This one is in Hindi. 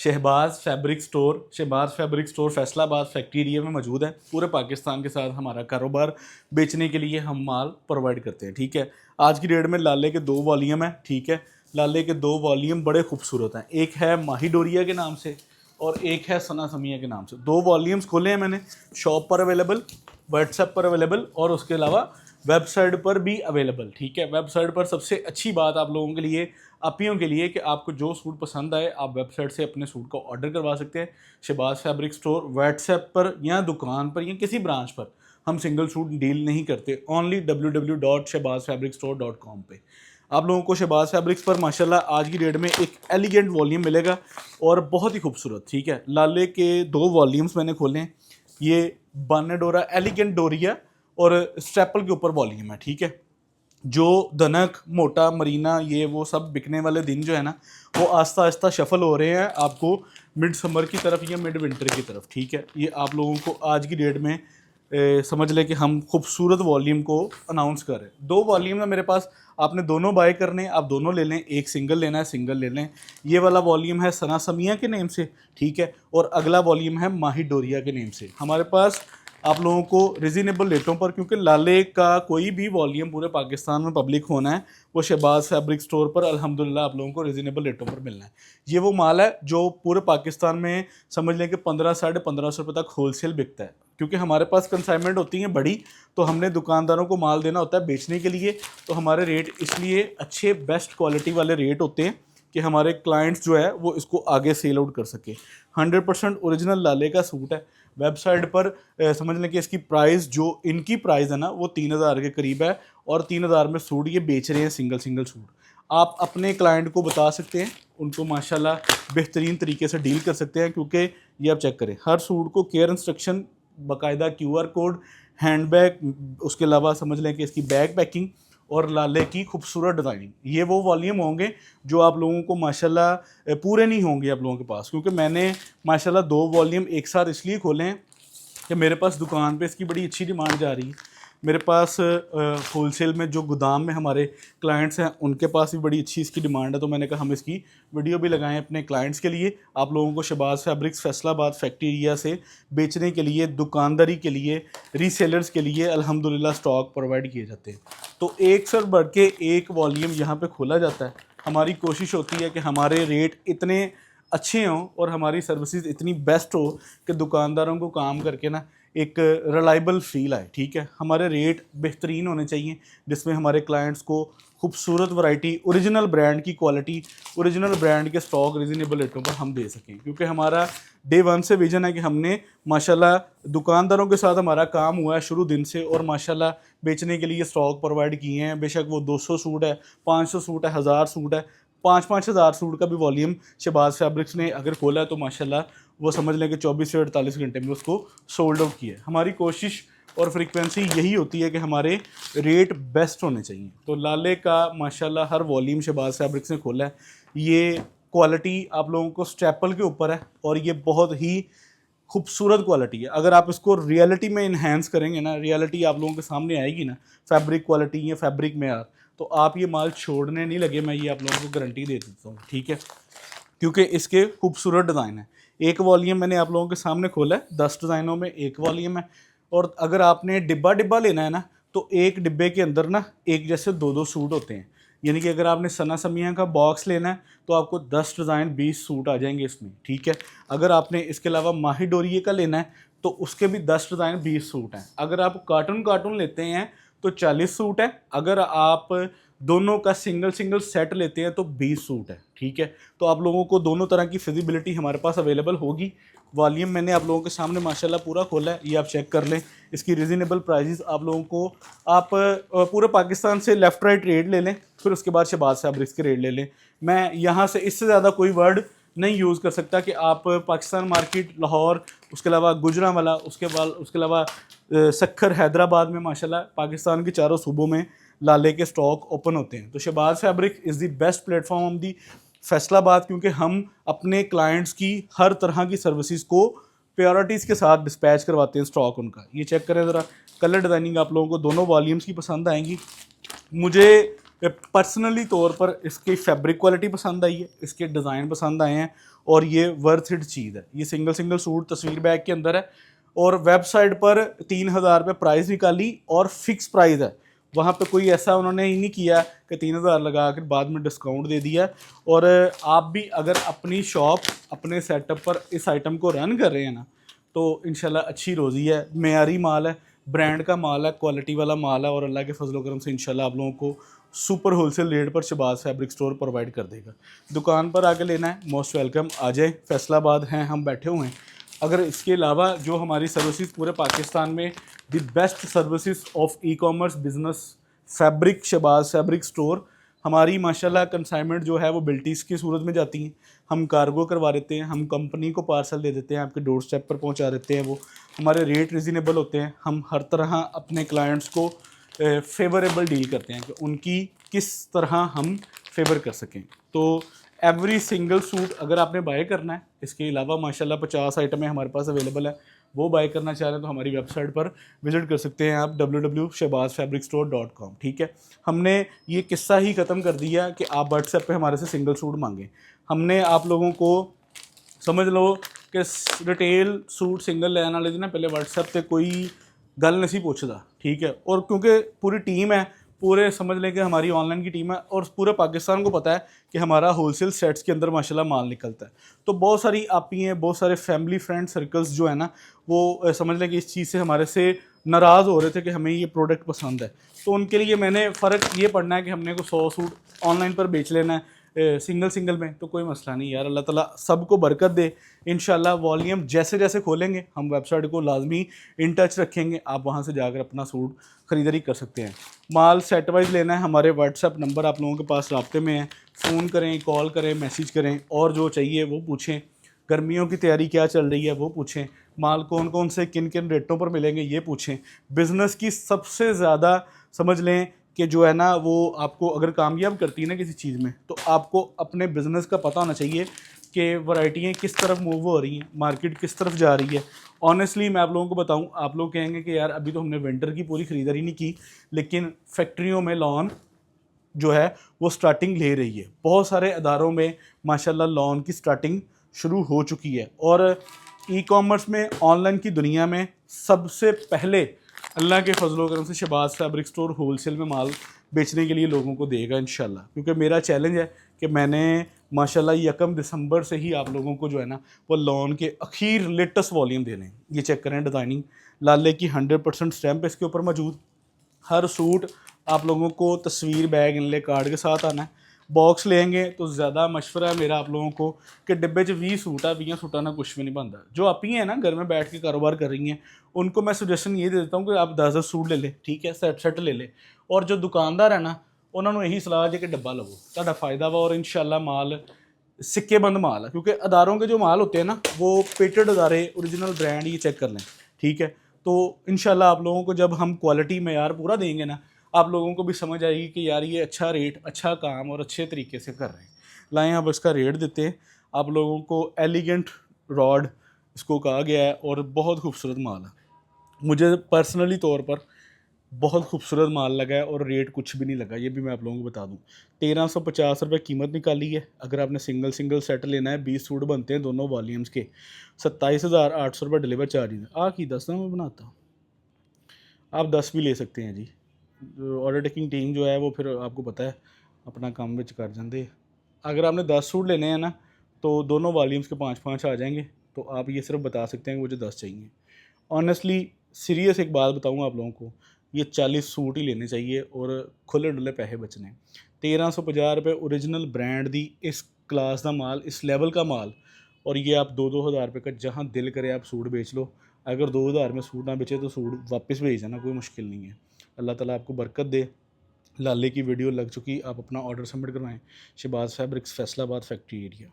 Shahbaz fabric store Faisalabad factory area में मौजूद है। पूरे पाकिस्तान के साथ हमारा कारोबार बेचने के लिए हम माल प्रोवाइड करते हैं। ठीक है, आज की डेट में लाले के 2 वॉल्यूम है। ठीक है, लाले के 2 वॉल्यूम बड़े खूबसूरत हैं। एक है माही डोरिया के नाम से और एक है सना समिया के नाम से। 2 वॉल्यूम्स खोले हैं मैंने, शॉप पर अवेलेबल, व्हाट्सएप पर अवेलेबल और उसके अलावा वेबसाइट पर भी अवेलेबल। ठीक है, वेबसाइट पर सबसे अच्छी बात आप लोगों के लिए, आपियों के लिए, कि आपको जो सूट पसंद आए आप वेबसाइट से अपने सूट को ऑर्डर करवा सकते हैं। शहबाज फैब्रिक स्टोर व्हाट्सएप पर या दुकान पर या किसी ब्रांच पर हम सिंगल सूट डील नहीं करते, ओनली www.shehbazfabricstore.com पे आप लोगों को शहबाज फैब्रिक्स पर माशाल्लाह आज की डेट में एक एलिगेंट वॉल्यूम मिलेगा और बहुत ही खूबसूरत। ठीक है, लाले के 2 वॉल्यूम्स मैंने खोले हैं। ये बानेडोरा एलिगेंट डोरिया और स्टेपल के ऊपर वॉल्यूम है। ठीक है, जो धनक मोटा मरीना ये वो सब बिकने वाले दिन जो है ना, वो आस्ता आस्ता शफल हो रहे हैं आपको मिड समर की तरफ या मिड विंटर की तरफ। ठीक है, ये आप लोगों को आज की डेट में समझ लें कि हम खूबसूरत वॉल्यूम को अनाउंस कर रहे हैं। 2 वॉल्यूम है मेरे पास, आपने दोनों बाय करने, आप दोनों ले लें। एक सिंगल लेना है सिंगल ले लें। ये वाला वॉल्यूम है सना समिया के नेम से। ठीक है, और अगला वॉल्यूम है माही डोरिया के नेम से। हमारे पास आप लोगों को रिजनेबल रेटों पर, क्योंकि लाले का कोई भी वॉल्यूम पूरे पाकिस्तान में पब्लिक होना है वो शहबाज फैब्रिक स्टोर पर अल्हम्दुलिल्लाह आप लोगों को रिजनेबल रेटों पर मिलना है। ये वो माल है जो पूरे पाकिस्तान में समझ लें कि 15 साढ़े 1500 रुपये तक होलसेल बिकता है। क्योंकि हमारे पास कंसाइनमेंट होती हैं बड़ी, तो हमने दुकानदारों को माल देना होता है बेचने के लिए। तो हमारे रेट इसलिए अच्छे बेस्ट क्वालिटी वाले रेट होते हैं कि हमारे क्लाइंट्स जो है वो इसको आगे सेल आउट कर सके। 100% ओरिजिनल लाले का सूट है। वेबसाइट पर समझ लें कि इसकी प्राइस, जो इनकी प्राइस है ना, वो 3000 के करीब है और 3000 में सूट ये बेच रहे हैं, सिंगल सिंगल सूट। आप अपने क्लाइंट को बता सकते हैं, उनको माशाल्लाह बेहतरीन तरीके से डील कर सकते हैं। क्योंकि ये आप चेक करें, हर सूट को केयर इंस्ट्रक्शन, बाकायदा QR कोड, हैंडबैग, उसके अलावा समझ लें कि इसकी बैग पैकिंग और लाले की खूबसूरत डिज़ाइनिंग। ये वो वॉल्यूम होंगे जो आप लोगों को माशाल्लाह पूरे नहीं होंगे आप लोगों के पास। क्योंकि मैंने माशाल्लाह 2 वॉल्यूम एक साथ इसलिए खोले हैं कि मेरे पास दुकान पे इसकी बड़ी अच्छी डिमांड जा रही है। मेरे पास होलसेल में जो गोदाम में हमारे क्लाइंट्स हैं उनके पास भी बड़ी अच्छी इसकी डिमांड है। तो मैंने कहा हम इसकी वीडियो भी लगाएं अपने क्लाइंट्स के लिए। आप लोगों को Shahbaz fabrics Faisalabad factory area से बेचने के लिए, दुकानदारी के लिए, रीसेलर्स के लिए अल्हम्दुलिल्लाह स्टॉक प्रोवाइड किए जाते हैं। तो एक से बढ़ के एक वॉल्यूम यहाँ पे खोला जाता है। हमारी कोशिश होती है कि हमारे रेट इतने अच्छे हों और हमारी सर्विसेज इतनी बेस्ट हो कि दुकानदारों को काम करके ना एक रिलायबल फील आए। ठीक है, हमारे रेट बेहतरीन होने चाहिए जिसमें हमारे क्लाइंट्स को खूबसूरत वैरायटी, ओरिजिनल ब्रांड की क्वालिटी, ओरिजिनल ब्रांड के स्टॉक रिजनेबल रेटों पर हम दे सकें। क्योंकि हमारा डे 1 से विजन है कि हमने माशाल्लाह दुकानदारों के साथ हमारा काम हुआ है शुरू दिन से और माशाल्लाह बेचने के लिए स्टॉक प्रोवाइड किए हैं। बेशक वो 200 सूट है, 500 सूट है, 1000 सूट है, 5-5 हज़ार सूट का भी वॉल्यूम शहबाज फैब्रिक्स ने अगर खोला है तो माशाल्लाह वो समझ लें कि 24 से 48 घंटे में उसको सोल्ड आउट किया है। हमारी कोशिश और फ्रीक्वेंसी यही होती है कि हमारे रेट बेस्ट होने चाहिए। तो लाले का माशाल्लाह हर वॉल्यूम शहबाज फैब्रिक्स ने खोला है। ये क्वालिटी आप लोगों को स्टेपल के ऊपर है और ये बहुत ही खूबसूरत क्वालिटी है। अगर आप इसको रियलिटी में इन्हेंस करेंगे ना, रियलिटी आप लोगों के सामने आएगी ना, फैब्रिक क्वालिटी या फैब्रिक मेयार, तो आप ये माल छोड़ने नहीं लगे, मैं ये आप लोगों को गारंटी दे देता हूँ। ठीक है, क्योंकि इसके खूबसूरत डिज़ाइन है। एक वॉल्यूम मैंने आप लोगों के सामने खोला है, 10 डिज़ाइनों में एक वॉल्यूम है। और अगर आपने डिब्बा डिब्बा लेना है ना, तो एक डिब्बे के अंदर ना एक जैसे 2-2 सूट होते हैं। यानी कि अगर आपने सना समिया का बॉक्स लेना है तो आपको 10 डिज़ाइन 20 सूट आ जाएंगे इसमें। ठीक है, अगर आपने इसके अलावा माही डोरिये का लेना है तो उसके भी 10 डिज़ाइन 20 सूट हैं। अगर आप कार्टून कार्टून लेते हैं तो 40 सूट है। अगर आप दोनों का सिंगल सिंगल सेट लेते हैं तो 20 सूट है। ठीक है, तो आप लोगों को दोनों तरह की फिजिबिलिटी हमारे पास अवेलेबल होगी। वॉल्यूम मैंने आप लोगों के सामने माशाल्लाह पूरा खोला है, ये आप चेक कर लें। इसकी रिजनेबल प्राइसेस आप लोगों को, आप पूरे पाकिस्तान से लेफ़्ट राइट रेट ले लें, फिर उसके बाद शहबाज फैब्रिक्स के रेट ले लें। मैं यहाँ से इससे ज़्यादा कोई वर्ड नहीं यूज़ कर सकता कि आप पाकिस्तान मार्केट, लाहौर, उसके अलावा गुजरांवाला, उसके अलावा सक्खर, हैदराबाद में माशाल्लाह पाकिस्तान के चारों सूबों में लाले के स्टॉक ओपन होते हैं। तो Shahbaz fabric is the best platform on the Faisalabad, क्योंकि हम अपने क्लाइंट्स की हर तरह की सर्विसेज को प्रायोरिटीज़ के साथ डिस्पैच करवाते हैं स्टॉक उनका। ये चेक करें ज़रा, कलर डिज़ाइनिंग आप लोगों को दोनों वॉल्यूम्स की पसंद आएंगी। मुझे पर्सनली तौर पर इसकी फैब्रिक क्वालिटी पसंद आई है, इसके डिज़ाइन पसंद आए हैं और ये वर्थ इट चीज़ है। ये सिंगल सिंगल सूट तस्वीर बैग के अंदर है और वेबसाइट पर 3,000 रुपये प्राइस निकाली और फिक्स प्राइस है। वहाँ पे कोई ऐसा उन्होंने ही नहीं किया कि 3,000 लगा कर बाद में डिस्काउंट दे दिया। और आप भी अगर अपनी शॉप अपने सेटअप पर इस आइटम को रन कर रहे हैं ना, तो इंशाल्लाह अच्छी रोज़ी है। मेयारी माल है, ब्रांड का माल है, क्वालिटी वाला माल है और अल्लाह के फजल करम से इंशाल्लाह आप लोगों को सुपर होलसेल रेट पर शहबाज फैब्रिक स्टोर प्रोवाइड कर देगा। दुकान पर आके लेना है, मोस्ट वेलकम। आ जाए, फैसलाबाद हैं हम बैठे हुए हैं। अगर इसके अलावा जो हमारी सर्विसेज पूरे पाकिस्तान में the best services of e commerce business fabric Shahbaz fabric store, हमारी माशाल्लाह कंसाइनमेंट जो है वो बिल्टीज़ की सूरत में जाती हैं। हम कार्गो करवा देते हैं, हम कंपनी को पार्सल दे देते हैं, आपके डोर स्टेप पर पहुंचा देते हैं। वो हमारे रेट रिजनेबल होते हैं। हम हर तरह अपने क्लाइंट्स को फेवरेबल डील करते हैं कि उनकी किस तरह हम फेवर कर सकें। तो एवरी सिंगल सूट अगर आपने बाय करना है, इसके अलावा माशाल्लाह 50 आइटमें हमारे पास अवेलेबल है, वो बाय करना चाह रहे हैं तो हमारी वेबसाइट पर विजिट कर सकते हैं आप www.shehbazfabricstore.com। ठीक है, हमने ये किस्सा ही ख़त्म कर दिया कि आप व्हाट्सएप पे हमारे से सिंगल सूट मांगें। हमने आप लोगों को समझ लो कि रिटेल सूट सिंगल लैन वाले दिन पहले व्हाट्सएप पे कोई गल नहीं पूछता। ठीक है, और क्योंकि पूरी टीम है, पूरे समझ लें कि हमारी ऑनलाइन की टीम है और पूरे पाकिस्तान को पता है कि हमारा होलसेल सेट्स के अंदर माशाल्लाह माल निकलता है। तो बहुत सारी आपी हैं, बहुत सारे फैमिली फ्रेंड सर्कल्स जो है ना, वो समझ लें कि इस चीज़ से हमारे से नाराज़ हो रहे थे कि हमें ये प्रोडक्ट पसंद है। तो उनके लिए मैंने फ़र्क ये पढ़ना है कि हमने को 100 सूट ऑनलाइन पर बेच लेना है सिंगल सिंगल में, तो कोई मसला नहीं यार। अल्लाह ताला सबको बरकत दे। इंशाल्लाह वॉल्यूम जैसे जैसे खोलेंगे हम वेबसाइट को लाजमी इन टच रखेंगे, आप वहां से जाकर अपना सूट ख़रीदारी कर सकते हैं। माल सेट वाइज लेना है, हमारे व्हाट्सएप नंबर आप लोगों के पास राब्ते में है। फ़ोन करें, कॉल करें, मैसेज करें और जो चाहिए वो पूछें। गर्मियों की तैयारी क्या चल रही है वो पूछें। माल कौन कौन से किन किन रेटों पर मिलेंगे ये पूछें। बिज़नेस की सबसे ज़्यादा समझ लें कि जो है ना, वो आपको अगर कामयाब करती है ना किसी चीज़ में, तो आपको अपने बिज़नेस का पता होना चाहिए कि वैरायटियाँ किस तरफ मूव हो रही हैं, मार्केट किस तरफ जा रही है। ऑनेस्टली मैं आप लोगों को बताऊं, आप लोग कहेंगे कि यार अभी तो हमने विंटर की पूरी ख़रीदारी नहीं की, लेकिन फैक्ट्रियों में लॉन जो है वो स्टार्टिंग ले रही है। बहुत सारे अदारों में माशाल्लाह लॉन की स्टार्टिंग शुरू हो चुकी है। और ई कॉमर्स में, ऑनलाइन की दुनिया में सबसे पहले अल्लाह के फजलो करम से शहबाज फैब्रिक स्टोर होलसेल में माल बेचने के लिए लोगों को देगा इंशाल्लाह। क्योंकि मेरा चैलेंज है कि मैंने माशाल्लाह 1 दिसंबर से ही आप लोगों को जो है ना वो लॉन के अखीर लेटेस्ट वॉल्यूम देने हैं। ये चेक करें, डिज़ाइनिंग लाले की 100% स्टैम्प इसके ऊपर मौजूद। हर सूट आप लोगों को तस्वीर बैग इनले कार्ड के साथ आना है। बॉक्स लेंगे तो ज़्यादा मशवरा है मेरा आप लोगों को कि डिब्बे 20 सूट है, 20 सूटा ना कुछ भी नहीं बनता। जो आप ही हैं ना घर में बैठ के कारोबार कर रही हैं, उनको मैं सजेशन ये दे देता हूँ कि आप 10 सूट ले ले, ठीक है, सेट ले ले। और जो दुकानदार है ना, उन्होंने यही सलाह है कि डब्बा लवो, तुहाडा फ़ायदा वा। और इंशाल्लाह माल सिक्के बंद माल है, क्योंकि अदारों के जो माल होते हैं ना वो पेटेड अदारे, ओरिजिनल ब्रांड, ये चेक कर लें। ठीक है, तो इंशाल्लाह आप लोगों को जब हम क्वालिटी मेयार पूरा देंगे ना, आप लोगों को भी समझ आएगी कि यार ये अच्छा रेट, अच्छा काम और अच्छे तरीके से कर रहे हैं। लाएँ अब इसका रेट देते हैं आप लोगों को। एलिगेंट रॉड इसको कहा गया है और बहुत खूबसूरत माल है। मुझे पर्सनली तौर पर बहुत खूबसूरत माल लगा है और रेट कुछ भी नहीं लगा, ये भी मैं आप लोगों को बता दूं। 1350 रुपये कीमत निकाली है। अगर आपने सिंगल सिंगल सेट लेना है, 20 सूट बनते हैं दोनों वॉल्यूम्स के, 27,800 रुपये डिलीवर चार्ज है। की 10 ना मैं बनाता हूँ, आप 10 भी ले सकते हैं जी। ऑर्डर टेकिंग टीम जो है वो फिर आपको पता है अपना काम विच कर जाते। अगर आपने 10 सूट लेने हैं ना, तो दोनों वॉल्यूम्स के 5-5 आ जाएंगे। तो आप ये सिर्फ बता सकते हैं कि मुझे 10 चाहिए। ऑनेस्टली सीरियस एक बात बताऊँ आप लोगों को, ये 40 सूट ही लेने चाहिए और खुले डुले पैसे बचने। 1350 रुपये ओरिजिनल ब्रांड दी इस क्लास का माल, इस लेवल का माल, और ये आप 2-2 हज़ार रुपये का जहाँ दिल करे आप सूट बेच लो। अगर 2,000 में सूट ना बेचे तो सूट वापस भेज देना, कोई मुश्किल नहीं है। अल्लाह ताला आपको बरकत दे। लाले की वीडियो लग चुकी, आप अपना ऑर्डर सबमिट करवाएं। Shahbaz fabrics, Faisalabad factory area.